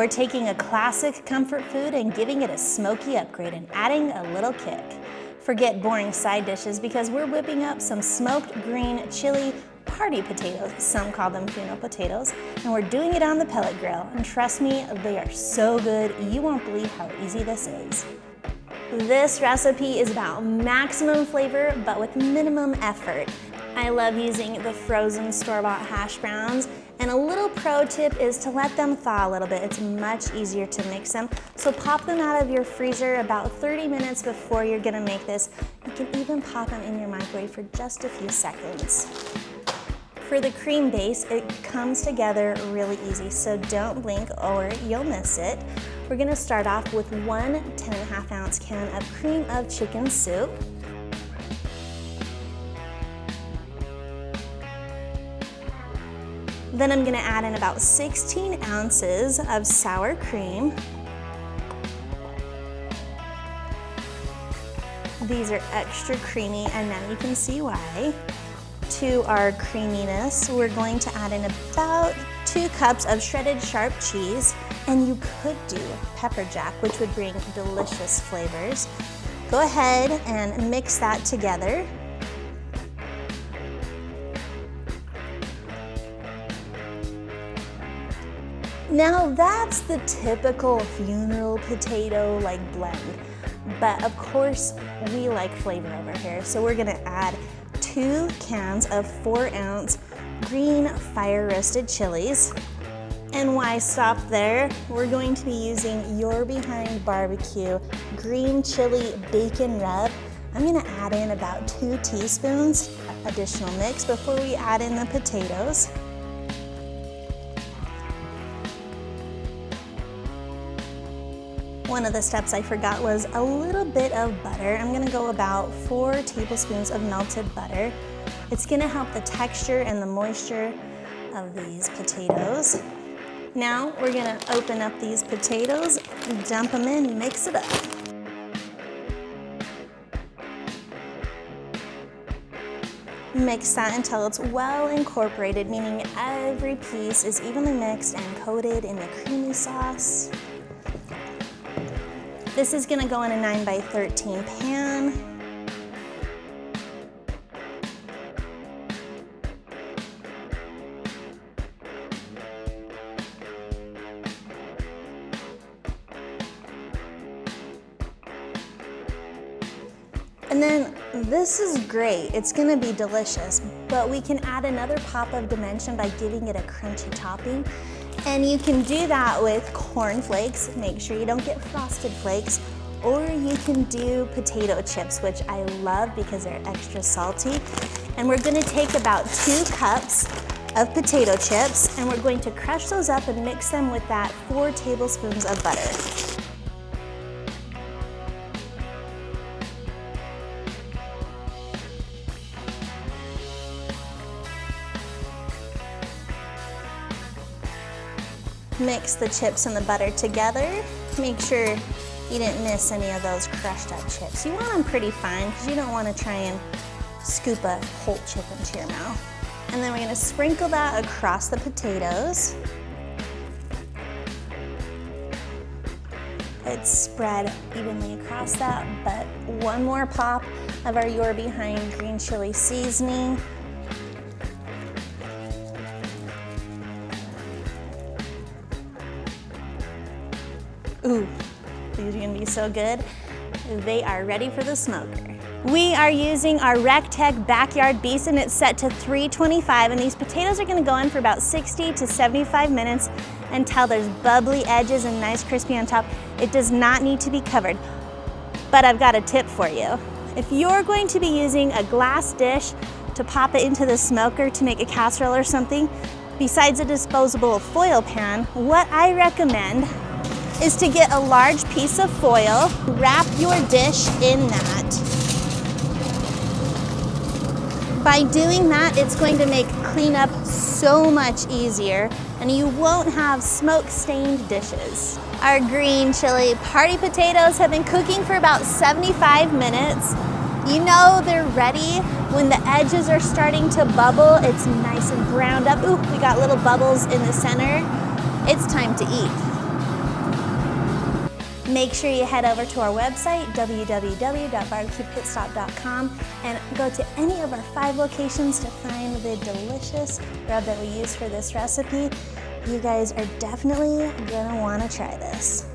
We're taking a classic comfort food and giving it a smoky upgrade and adding a little kick. Forget boring side dishes because we're whipping up some smoked green chili party potatoes, some call them funnel potatoes, and we're doing it on the pellet grill. And trust me, they are so good, you won't believe how easy this is. This recipe is about maximum flavor, but with minimum effort. I love using the frozen store-bought hash browns, and a little pro tip is to let them thaw a little bit. It's much easier to mix them. So pop them out of your freezer about 30 minutes before you're gonna make this. You can even pop them in your microwave for just a few seconds. For the cream base, it comes together really easy, so don't blink or you'll miss it. We're gonna start off with one 10.5 ounce can of cream of chicken soup. Then I'm gonna add in about 16 ounces of sour cream. These are extra creamy, and now you can see why. To our creaminess, we're going to add in about 2 cups of shredded sharp cheese, and you could do pepper jack, which would bring delicious flavors. Go ahead and mix that together. Now that's the typical funeral potato blend, but of course we like flavor over here, so we're gonna add 2 cans of 4-ounce green fire roasted chilies. And why stop there? We're going to be using Your Behind Barbecue green chili bacon rub. I'm gonna add in about 2 teaspoons additional mix before we add in the potatoes. One of the steps I forgot was a little bit of butter. I'm gonna go about 4 tablespoons of melted butter. It's gonna help the texture and the moisture of these potatoes. Now we're gonna open up these potatoes, dump them in, mix it up. Mix that until it's well incorporated, meaning every piece is evenly mixed and coated in the creamy sauce. This is gonna go in a 9x13 pan. And then this is great, it's gonna be delicious, but we can add another pop of dimension by giving it a crunchy topping. And you can do that with corn flakes. Make sure you don't get frosted flakes, or you can do potato chips, which I love because they're extra salty. And we're gonna take about 2 cups of potato chips, and we're going to crush those up and mix them with that 4 tablespoons of butter. Mix the chips and the butter together. Make sure you didn't miss any of those crushed up chips. You want them pretty fine because you don't want to try and scoop a whole chip into your mouth. And then we're going to sprinkle that across the potatoes. It's spread evenly across that, but one more pop of our Your Behind green chili seasoning. Ooh, these are gonna be so good. They are ready for the smoker. We are using our RecTech backyard beast, and it's set to 325, and these potatoes are gonna go in for about 60 to 75 minutes until there's bubbly edges and nice crispy on top. It does not need to be covered, but I've got a tip for you. If you're going to be using a glass dish to pop it into the smoker to make a casserole or something, besides a disposable foil pan, what I recommend is to get a large piece of foil, wrap your dish in that. By doing that, it's going to make cleanup so much easier, and you won't have smoke-stained dishes. Our green chili party potatoes have been cooking for about 75 minutes. You know they're ready when the edges are starting to bubble. It's nice and browned up. Ooh, we got little bubbles in the center. It's time to eat. Make sure you head over to our website, www.barbecuepitstop.com, and go to any of our 5 locations to find the delicious rub that we use for this recipe. You guys are definitely gonna wanna try this.